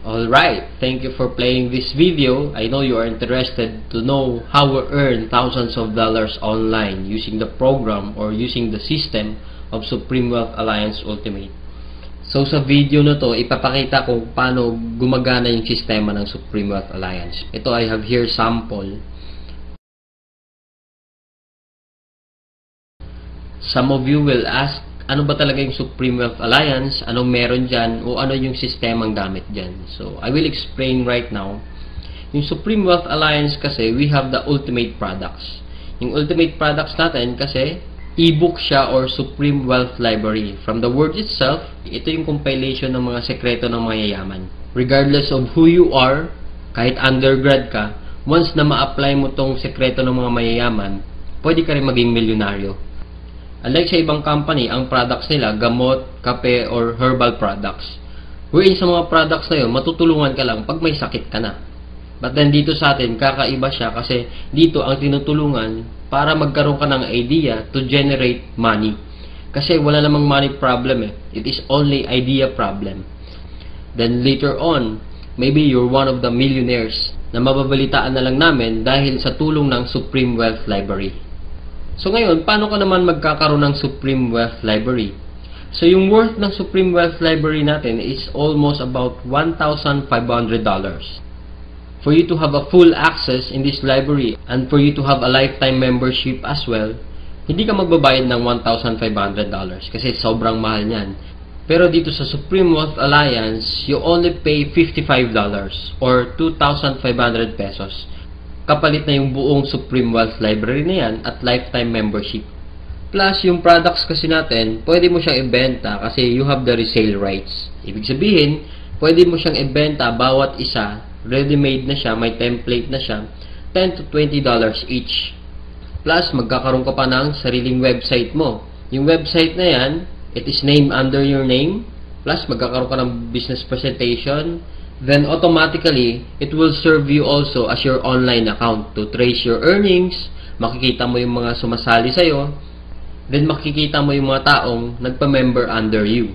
Alright, thank you for playing this video. I know you are interested to know how we earn thousands of dollars online using the program or using the system of Supreme Wealth Alliance Ultimate. So sa video na to, ipapakita kung paano gumagana yung sistema ng Supreme Wealth Alliance. Ito, I have here sample. Some of you will ask, ano ba talaga yung Supreme Wealth Alliance? Anong meron dyan? O ano yung sistemang gamit dyan? So, I will explain right now. Yung Supreme Wealth Alliance kasi, we have the ultimate products. Yung ultimate products natin kasi, e-book siya or Supreme Wealth Library. From the word itself, ito yung compilation ng mga sekreto ng mayayaman. Regardless of who you are, kahit undergrad ka, once na ma-apply mo tong sekreto ng mga mayayaman, pwede ka rin maging milyonaryo. Unlike sa ibang company, ang products nila, gamot, kape, or herbal products. Wherein sa mga products na yun, matutulungan ka lang pag may sakit ka na. But then dito sa atin, kakaiba siya kasi dito ang tinutulungan para magkaroon ka ng idea to generate money. Kasi wala namang money problem eh. It is only idea problem. Then later on, maybe you're one of the millionaires na mababalitaan na lang namin dahil sa tulong ng Supreme Wealth Library. So ngayon, paano ka naman magkakaroon ng Supreme Wealth Library? So yung worth ng Supreme Wealth Library natin is almost about $1,500. For you to have a full access in this library and for you to have a lifetime membership as well, hindi ka magbabayad ng $1,500 kasi sobrang mahal niyan. Pero dito sa Supreme Wealth Alliance, you only pay $55 or 2,500 pesos. Kapalit na yung buong Supreme Wealth Library na yan at lifetime membership. Plus, yung products kasi natin, pwede mo siyang ibenta kasi you have the resale rights. Ibig sabihin, pwede mo siyang ibenta bawat isa, ready-made na siya, may template na siya, $10 to $20 each. Plus, magkakaroon ka pa ng sariling website mo. Yung website na yan, it is named under your name. Plus, magkakaroon ka ng business presentation. Then automatically, it will serve you also as your online account to trace your earnings, makikita mo yung mga sumasali sa'yo, then makikita mo yung mga taong nagpa-member under you.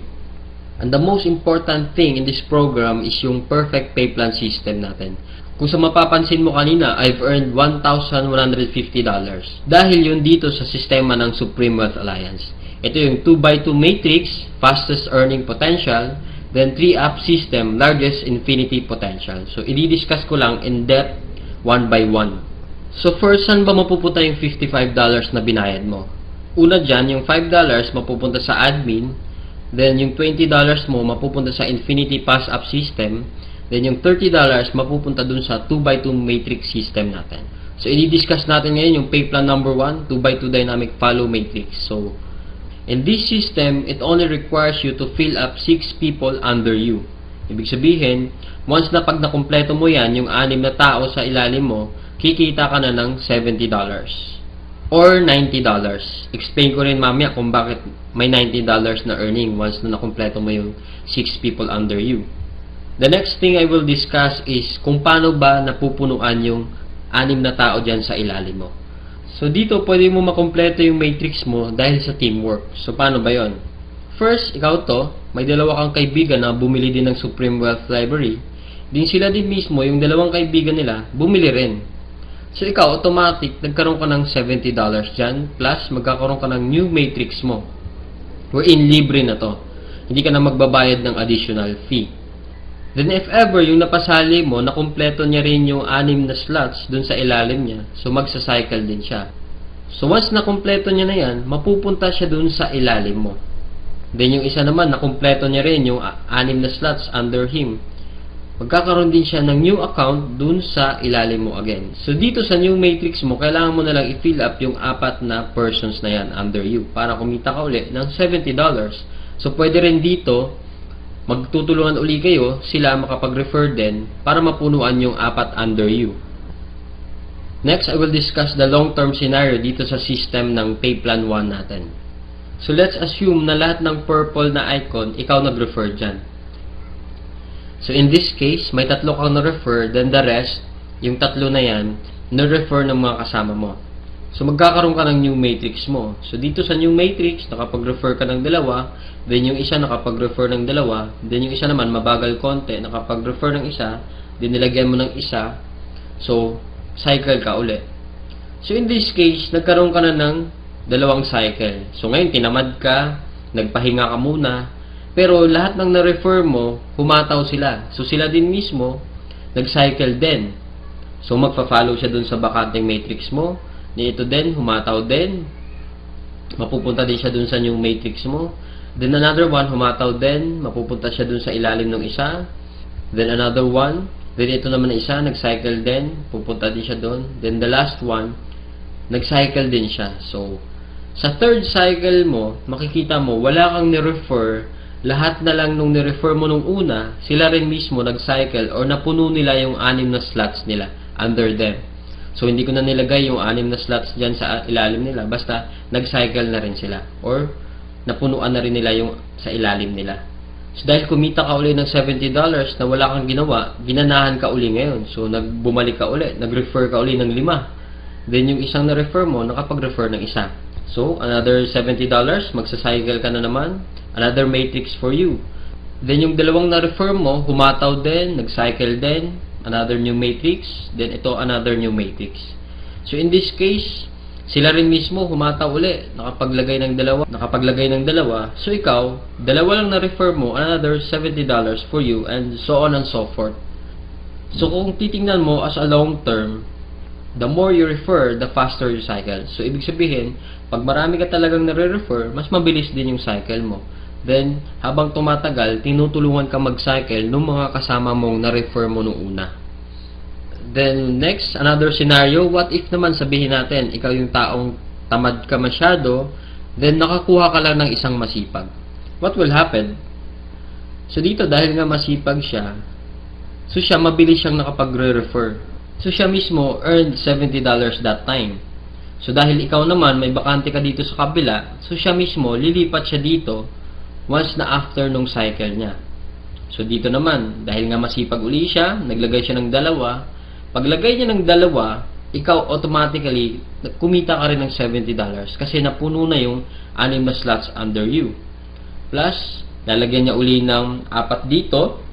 And the most important thing in this program is yung perfect pay plan system natin. Kung sa mapapansin mo kanina, I've earned $1,150 dahil yun dito sa sistema ng Supreme Wealth Alliance. Ito yung 2x2 matrix, fastest earning potential, then 3-up system, largest infinity potential. So, i-discuss ko lang in depth, one by one. So, first, saan ba mapupunta yung $55 na binayad mo? Una dyan, yung $5 mapupunta sa admin, then yung $20 mo mapupunta sa infinity pass-up system, then yung $30 mapupunta dun sa 2x2 matrix system natin. So, i-discuss natin ngayon yung pay plan number 1, 2x2 dynamic follow matrix. So, in this system, it only requires you to fill up 6 people under you. Ibig sabihin, once na pag nakumpleto mo yan, yung 6 na tao sa ilalim mo, kikita ka na ng $70 or $90. Explain ko rin mamaya kung bakit may $90 na earning once na nakumpleto mo yung 6 people under you. The next thing I will discuss is kung paano ba napupunuan yung 6 na tao dyan sa ilalim mo. So, dito, pwede mo makompleto yung matrix mo dahil sa teamwork. So, paano ba yon? First, ikaw to, may dalawa kang kaibigan na bumili din ng Supreme Wealth Library. Din sila din mismo, yung dalawang kaibigan nila, bumili rin. So, ikaw, automatic, nagkaroon ka ng $70 dyan, plus magkakaroon ka ng new matrix mo. Wherein, libre na to. Hindi ka na magbabayad ng additional fee. Then if ever yung napasali mo, nakumpleto niya rin yung 6 na slots dun sa ilalim niya, so magsa-cycle din siya. So once nakumpleto niya na yan, mapupunta siya dun sa ilalim mo. Then yung isa naman, nakumpleto niya rin yung 6 na slots under him. Magkakaroon din siya ng new account dun sa ilalim mo again. So dito sa new matrix mo, kailangan mo na lang i-fill up yung 4 na persons na yan under you para kumita ka ulit ng $70. So pwede rin dito, magtutulungan uli kayo, sila makapag-refer din para mapunuan yung 4 under you. Next, I will discuss the long-term scenario dito sa system ng pay plan 1 natin. So, let's assume na lahat ng purple na icon, ikaw nag-refer dyan. So, in this case, may 3 kang na-refer, then the rest, yung 3 na yan, na-refer ng mga kasama mo. So, magkakaroon ka ng new matrix mo. So, dito sa new matrix, nakapag-refer ka ng dalawa, then yung isa nakapag-refer ng dalawa, then yung isa naman mabagal konti, nakapag-refer ng isa, then nilagyan mo ng isa, so, cycle ka ulit. So, in this case, nagkaroon ka na ng dalawang cycle. So, ngayon, tinamad ka, nagpahinga ka muna, pero lahat ng na-refer mo, humataw sila. So, sila din mismo, nag-cycle din. So, magpa-follow siya dun sa bakanteng matrix mo. Ito din, humataw din. Mapupunta din siya dun sa new matrix mo. Then, another one, humataw din. Mapupunta siya dun sa ilalim ng isa. Then, another one. Then, ito naman na isa, nag-cycle din. Pupunta din siya dun. Then, the last one, nag-cycle din siya. So, sa third cycle mo, makikita mo, wala kang ni-refer. Lahat na lang nung ni-refer mo nung una, sila rin mismo nag-cycle or napuno nila yung 6 na slots nila under them. So, hindi ko na nilagay yung 6 na slots dyan sa ilalim nila. Basta, nag-cycle na rin sila. Or, napunuan na rin nila yung sa ilalim nila. So, dahil kumita ka uli ng $70 na wala kang ginawa, ginanahan ka uli ngayon. So, bumalik ka uli. Nag-refer ka uli ng 5. Then, yung isang na-refer mo, nakapag-refer ng isa. So, another $70, magsa-cycle ka na naman. Another matrix for you. Then, yung dalawang na-refer mo, humataw din, nag-cycle din. Another new matrix. Then, ito, another new matrix. So, in this case, sila rin mismo humataw uli. Nakapaglagay ng dalawa. So, ikaw, dalawa lang na-refer mo, another $70 for you, and so on and so forth. So, kung titingnan mo as a long term, the more you refer, the faster you cycle. So, ibig sabihin, pag marami ka talagang nare-refer, mas mabilis din yung cycle mo. Then, habang tumatagal, tinutulungan ka mag-cycle ng mga kasama mong na-refer mo nung una. Then, next, another scenario, what if naman sabihin natin, ikaw yung taong tamad ka masyado, then nakakuha ka lang ng isang masipag. What will happen? So, dito, dahil nga masipag siya, so siya, mabilis siyang nakapagre-refer. So, siya mismo earned $70 that time. So, dahil ikaw naman, may bakante ka dito sa kabila, so siya mismo, lilipat siya dito once na after nung cycle niya. So, dito naman, dahil nga masipag uli siya, naglagay siya ng dalawa. Paglagay niya ng dalawa, ikaw automatically, kumita ka rin ng $70 kasi napuno na yung 6 na slots under you. Plus, lalagyan niya uli ng 4 dito,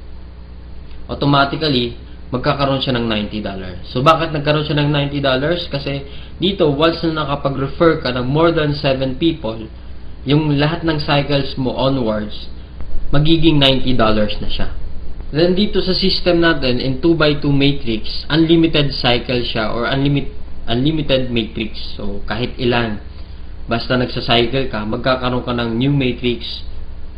automatically, magkakaroon siya ng $90. So, bakit nagkaroon siya ng $90? Kasi dito, once na nakapag-refer ka ng more than 7 people, yung lahat ng cycles mo onwards, magiging $90 na siya. Then, dito sa system natin, in 2x2 matrix, unlimited cycle siya or unlimited matrix. So, kahit ilan, basta nagsa-cycle ka, magkakaroon ka ng new matrix,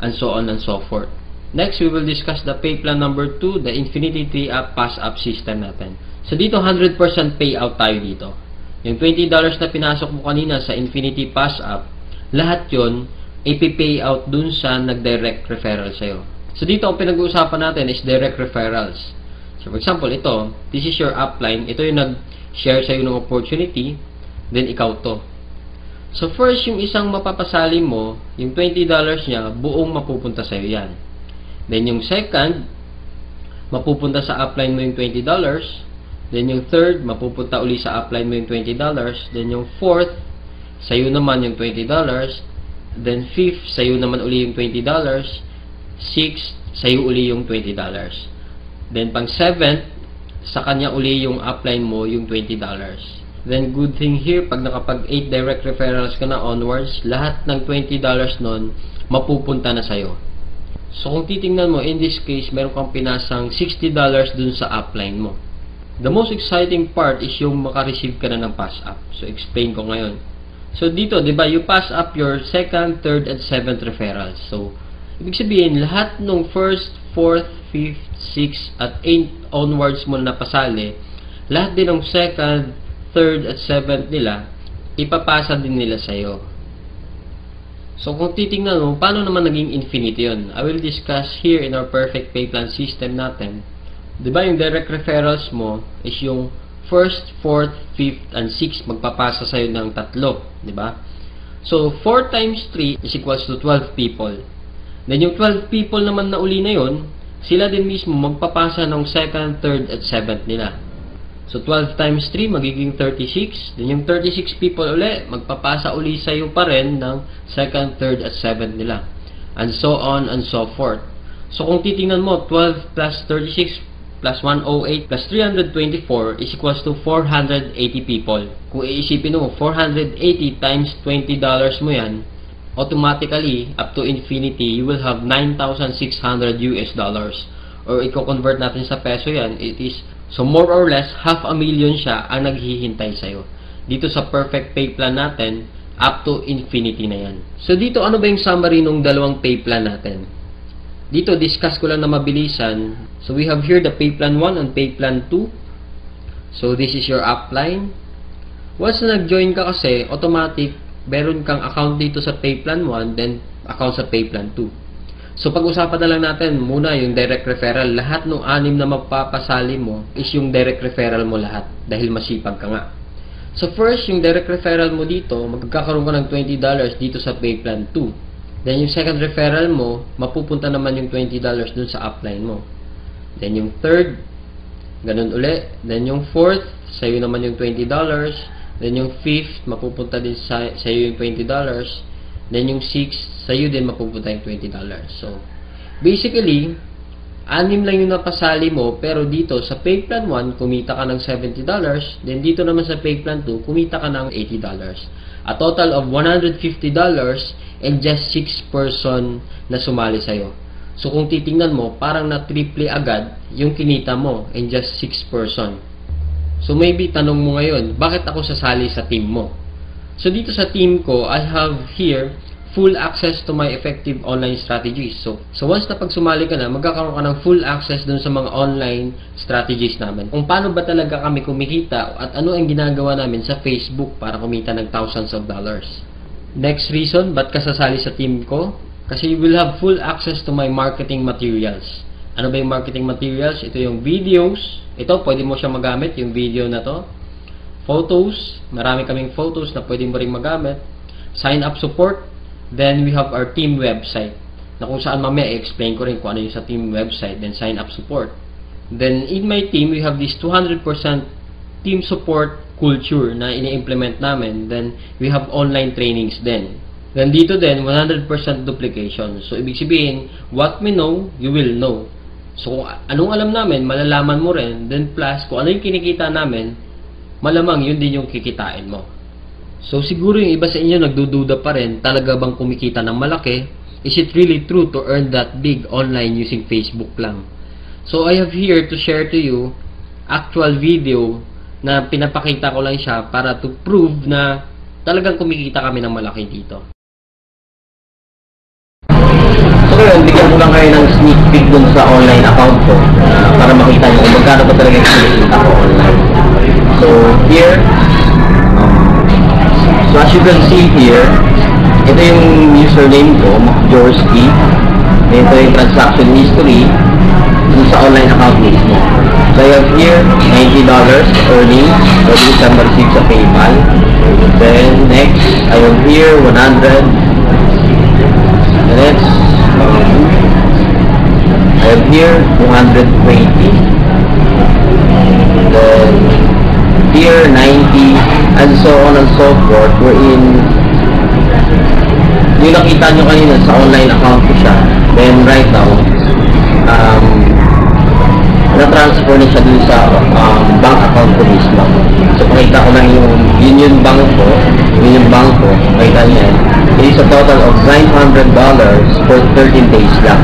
and so on and so forth. Next, we will discuss the pay plan number 2, the Infinity 3-up pass-up system natin. So, dito 100% payout tayo dito. Yung $20 na pinasok mo kanina sa Infinity pass-up, lahat yon ipi-payout dun sa nag-direct referral sa'yo. So, dito ang pinag-uusapan natin is direct referrals. So, for example, ito, this is your upline. Ito yung nag-share sa'yo ng opportunity, then ikaw to. So, first, yung isang mapapasali mo, yung $20 niya, buong mapupunta sa'yo yan. Then, yung second, mapupunta sa upline mo yung $20. Then, yung third, mapupunta uli sa upline mo yung $20. Then, yung fourth, sa'yo naman yung $20. Then, fifth, sa'yo naman uli yung $20. Sixth, sa'yo uli yung $20. Then, pang seventh, sa kanya uli yung upline mo yung $20. Then, good thing here, pag nakapag 8 direct referrals ka na onwards, lahat ng $20 nun, mapupunta na sa'yo. So, kung titingnan mo, in this case, meron kang pinasang $60 dun sa upline mo. The most exciting part is yung makareceive ka na ng pass-up. So, explain ko ngayon. So, dito, di ba, you pass up your second, third, and seventh referrals. So, ibig sabihin, lahat ng first, fourth, fifth, sixth, at 8 onwards mo na pasali, lahat din ng second, third, at seventh nila, ipapasa din nila sa'yo. So, kung titingnan mo, paano naman naging infinite yun? I will discuss here in our perfect pay plan system natin. Diba yung direct referrals mo is yung first, fourth, fifth, and sixth magpapasa sa'yo ng 3. Diba? So, 4 times 3 is equals to 12 people. Then, yung 12 people naman na uli na yun, sila din mismo magpapasa ng second, third, at seventh nila. So, 12 times 3, magiging 36. Then, yung 36 people uli, magpapasa uli sa'yo pa rin ng 2nd, 3rd, at 7th nila. And so on and so forth. So, kung titingnan mo, 12 plus 36 plus 108 plus 324 is equals to 480 people. Kung iisipin mo, 480 times $20 mo yan, automatically, up to infinity, you will have 9,600 US dollars. Or, i-convert natin sa peso yan, it is, so more or less, 500,000 siya ang naghihintay sa'yo. Dito sa perfect pay plan natin, up to infinity na yan. So, dito, ano ba yung summary ng dalawang pay plan natin? Dito, discuss ko lang na mabilisan. So, we have here the pay plan 1 and pay plan 2. So, this is your upline. Once na nag-join ka kasi, automatic, meron kang account dito sa pay plan 1, then account sa pay plan 2. So, pag-usapan na lang natin muna yung direct referral. Lahat ng 6 na magpapasali mo is yung direct referral mo lahat dahil masipag ka nga. So, first, yung direct referral mo dito, magkakaroon ka ng $20 dito sa pay plan 2. Then, yung second referral mo, mapupunta naman yung $20 dun sa upline mo. Then, yung third, ganun uli. Then, yung fourth, sa'yo naman yung $20. Then, yung fifth, mapupunta din sa'yo yung $20. Then, yung 6, sa'yo din mapupunta yung $20. So, basically, 6 lang yung napasali mo, pero dito, sa pay plan 1, kumita ka ng $70. Then, dito naman sa pay plan 2, kumita ka ng $80. A total of $150 and just 6 person na sumali sa'yo. So, kung titingnan mo, parang na-triple agad yung kinita mo and just 6 person. So, maybe tanong mo ngayon, bakit ako sasali sa team mo? So, dito sa team ko, I have here full access to my effective online strategies. So once na pag sumali ka na, magkakaroon ka ng full access dun sa mga online strategies namin. Kung paano ba talaga kami kumikita at ano ang ginagawa namin sa Facebook para kumita ng thousands of dollars. Next reason, ba't ka sasali sa team ko? Kasi you will have full access to my marketing materials. Ano ba yung marketing materials? Ito yung videos. Ito, pwede mo siya magamit, yung video na to. Photos, marami kaming photos na pwede mo rin magamit. Sign up support, then we have our team website na kung saan mamaya i-explain ko rin kung ano yung sa team website, then sign up support. Then in my team, we have this 200% team support culture na ini-implement namin. Then we have online trainings din. Then dito din, 100% duplication. So ibig sabihin, what we know, you will know. So kung anong alam namin, malalaman mo rin. Then plus, kung ano yung kinikita namin, malamang yun din yung kikitain mo. So siguro yung iba sa inyo nagdududa pa rin, talaga bang kumikita ng malaki? Is it really true to earn that big online using Facebook lang? So I have here to share to you actual video na pinapakita ko lang siya para to prove na talagang kumikita kami ng malaki dito. So ngayon, bigyan ko lang kayo ng sneak peek dun sa online account ko para makita nyo kung magkano ba talaga yung kumikita ko online. So here, so as you can see here, ito yung username ko, Jorski. Ito yung transaction history sa online account mismo. So I have here $90 earning, pwede siyang ma-receive sa PayPal. Then next, I have here 100. The next, I have here 220. Then here 90, and so on and so forth. We're in, yung nakita nyo kanina sa online account ko siya. Then right now, na-transfer na siya dun sa bank account ko mismo. So pakita ko lang yung bank ko, yung bank ko, pakita niya. It is a total of $900 for 13 days lang.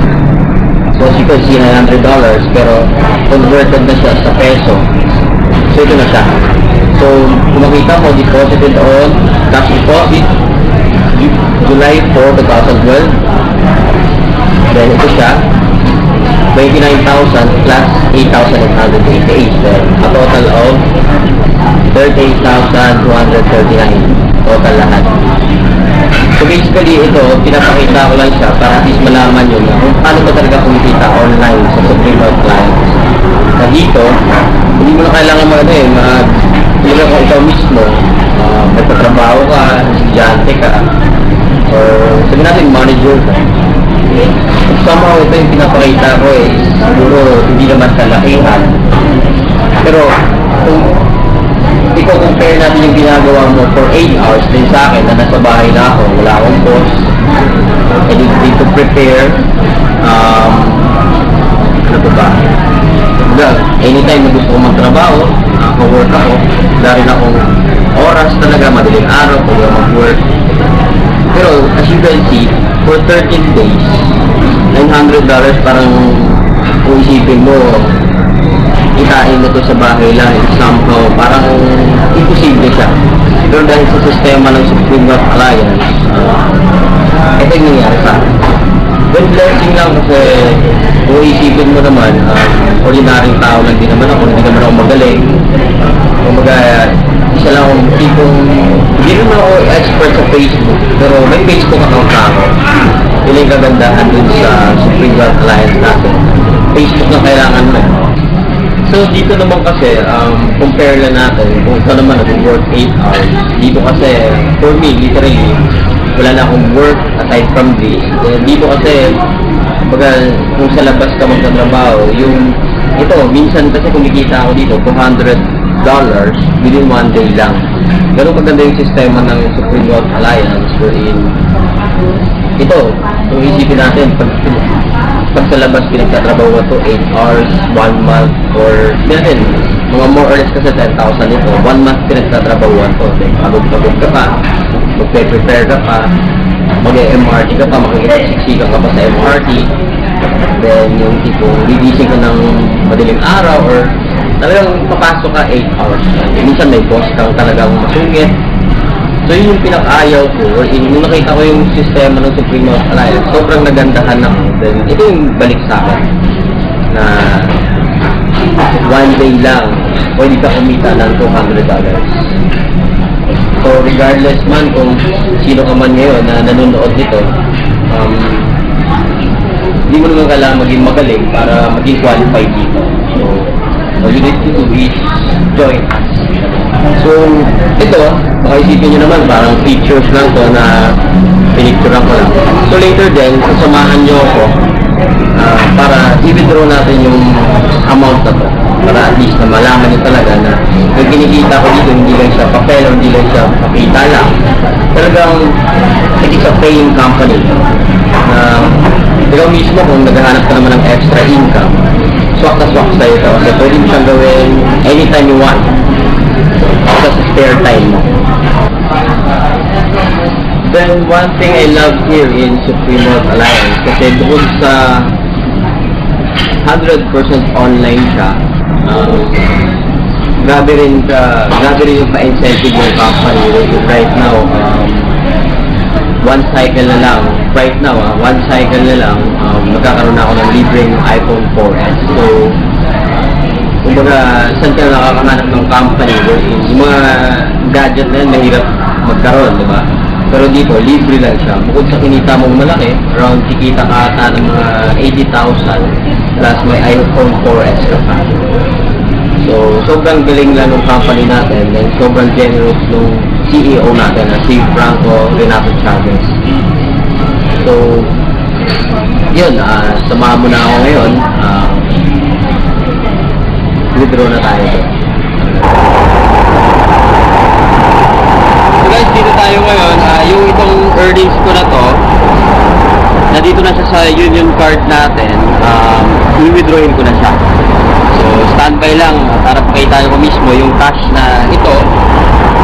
So as you can see, $900, pero converted na siya sa peso. So ito na siya. So kung makita mo, deposited on cash deposit July 4, 2012. Then ito siya, 29,000 plus 8,888. Then a total of 38,239 total lahat. So basically ito, pinapakita ko lang siya para at least malaman nyo na kung paano ba talaga kumikita online sa Supreme Wealth Clients. Na dito, hindi mo na kailangan hindi mo kung ikaw mismo, nagtatrabaho ka, estudyante ka, or sabi natin manager ka. Somehow ito yung pinapakita ko siguro hindi naman kalakihan. Pero kung i-compare natin yung ginagawa mo for 8 hours din sa akin na nasa bahay na ako, wala akong boss, I need to prepare, ano ba? Anytime na gusto ko magtrabaho, work ako, wala rin akong oras talaga, madaling araw, pwede ako mag-work. Pero as you can see, for 13 days, $900 parang kung isipin mo, itain mo to sa bahay lang, somehow, parang imposible siya. Pero dahil sa sistema ng Supreme Wealth Alliance, ito yung nangyari sa akin. Well, blessing lang kasi kung isipin mo naman, ordinaryong tao lang din naman ako, hindi naman ako magaling. Kumbaga, isa lang akong tipong, hindi naman ako expert sa Facebook, pero may Facebook account na ako. Yun yung kagandahan dun sa Supreme Wealth Alliance natin. Facebook na kailangan mo. So, dito naman kasi, compare lang natin kung ito naman nag-work 8 hours. Dito kasi, for me, literally, wala na akong work aside from this. Dito kasi, baga, kung sa labas ka magtatrabaho, yung, ito, minsan kasi kumikita ako dito, $200 within 1 day lang. Ganun maganda yung sistema ng Supreme Wealth Alliance wherein, ito, kung isipin natin, pag sa labas pinagtatrabaho to 8 hours, 1 month, or natin, mga more or less kasi 10,000 ito, 1 month pinagtatrabaho to. Pagod-pagod ka pa, magpe-prepare ka pa, mag-MRT ka pa, makikipagsiksikan ka pa sa MRT, then yung tipong gigising ka ng madaling araw, or talagang papasok ka 8 hours. Minsan may boss kang talagang masungit. So yun yung pinaka-ayaw ko, nung nakita ko yung sistema ng Supreme Wealth Alliance, sobrang nagandahan ako. Then ito yung balik sa akin, na 1 day lang, pwede ka kumita ng $200. So regardless man kung sino ka man ngayon na nanonood nito, hindi mo naman kailangan maging magaling para maging qualified dito. So all you need to do is join us. So ito, baka isipin nyo naman parang features lang to na pinicturean ko lang. So later din, sasamahan nyo ako para i-withdraw natin yung amount na to, para at least na malaman nyo talaga na yung kinikita ko dito hindi lang siya papel o hindi lang siya pakita lang, talagang it is a paying company. Ikaw mismo kung naghahanap ka naman ng extra income, swak na swak sa'yo ito kasi pwede mo siyang gawin anytime you want sa spare time mo. Then one thing I love here in Supreme Wealth Alliance, kasi bukod sa 100% online siya, grabe rin yung pa-incentive ng company right now. One cycle na lang, right now, one cycle na lang, magkakaroon na ako ng libreng iPhone 4S. So, kumbaga, saan ka nakakahanap ng company? Yung mga gadget na yan, mahirap magkaroon, di ba? Pero dito, libre lang siya. Bukod sa kinita mong malaki, around kikita ka ata ng mga 80,000 plus may iPhone 4S ka pa. So, sobrang galing lang ng company natin and sobrang generous ng CEO natin na si Franco Renato Chavez. So, yun, samahan mo na ako ngayon. Withdraw na tayo. So guys, dito tayo ngayon. Yung itong earnings ko na to, nandito na siya sa union card natin. I-withdrawin ko na siya. So, standby lang para pakita ko mismo yung cash na ito.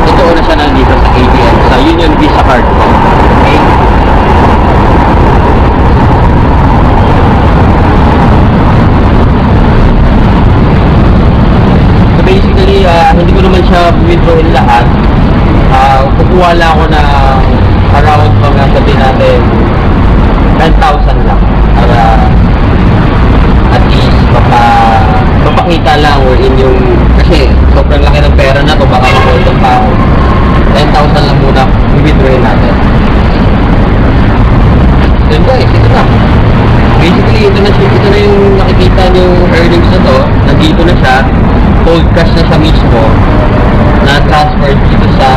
Totoo na siya nandito sa ATM, sa Union Visa card ko. Okay? So, basically, hindi ko naman siya withdrawin lahat. Kukuha lang ako na around mga sabihin natin 10,000 lang para at least mapakita lang or in yung kasi sobrang laki ng pera na to, baka makulit pa ako. 10,000 lang muna i-withdrawin natin. Then guys, ito na. Basically, ito na yung nakikita yung earnings na to. Nandito na siya. Cold cash na siya mismo. Na-transfer dito sa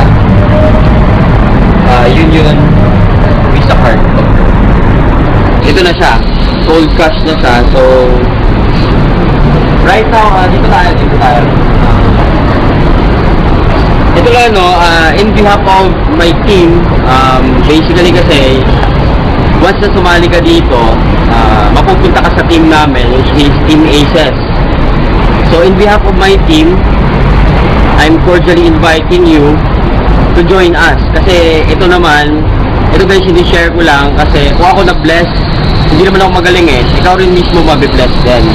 Union Visa card ko. Ito na siya. Cold cash na siya. So, right now, dito tayo. Ito lang, no, in behalf of my team, basically kasi, once na sumali ka dito, mapupunta ka sa team namin, which is Team Aces. So, in behalf of my team, I'm cordially inviting you to join us. Kasi ito naman, ito guys, share ko lang kasi kung ako na-bless, hindi naman ako magaling eh. Ikaw rin mismo mabibless din.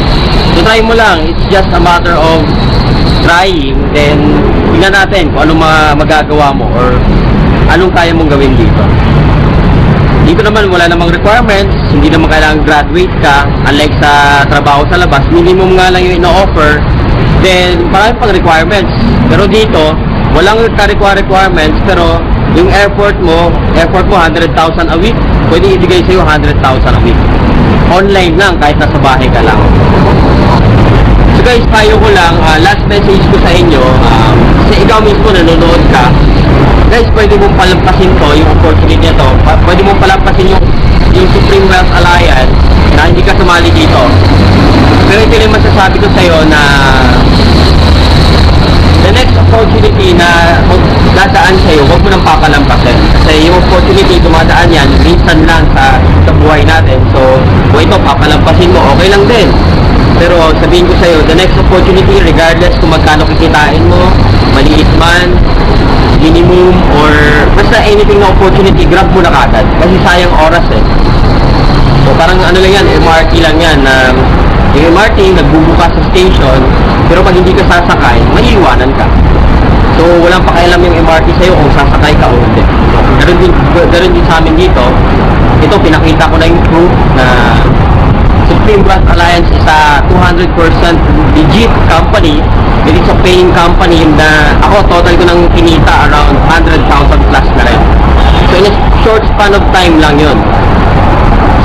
So, try mo lang. It's just a matter of trying, then tingnan natin kung anong magagawa mo or anong kaya mong gawin dito. Dito naman wala namang requirements, hindi naman kailangan graduate ka, unlike sa trabaho sa labas, minimum nga lang yung ino-offer, then marami pang requirements. Pero dito, walang requirements, pero yung effort mo 100,000 a week, pwede ibigay sa'yo 100,000 a week. Online lang, kahit nasa bahay ka lang. So guys, payo ko lang, last message ko sa inyo, kasi ikaw mismo nanonood ka, guys, pwede mong palampasin to, yung opportunity na to, pwede mong palampasin yung Supreme Wealth Alliance na hindi ka sumali dito. Pero ito yung masasabi ko sa'yo na the next opportunity na dadaan sa'yo, huwag mo nang papalampasin. Kasi yung opportunity, dumadaan yan, minsan lang sa buhay natin. So, kung ito, papalampasin mo, okay lang din. Pero sabihin ko sa'yo, the next opportunity, regardless kung magkano kikitain mo, maliit man, minimum, or basta anything na opportunity, grab mo na kagad. Kasi sayang oras eh. So parang ano lang yan, MRT lang yan. Yung MRT, nagbubukas sa station, pero pag hindi ka sasakay, maiiwanan ka. So walang pakialam yung MRT sa'yo kung sasakay ka o hindi. Ganon din sa amin dito. Ito, pinakita ko na yung proof na Supreme Wealth Alliance is a 200% legit company. It is a paying company na ako total ko nang kinita around 100,000 plus na rin. So in a short span of time lang yun.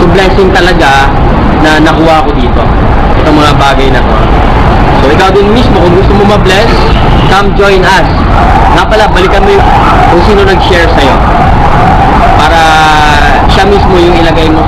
So blessing talaga na nakuha ko dito. Itong mga bagay na to. So ikaw din mismo, kung gusto mo ma-bless, come join us. Nga pala, balikan mo yung kung sino nag-share sa'yo. Para siya mismo yung ilagay mo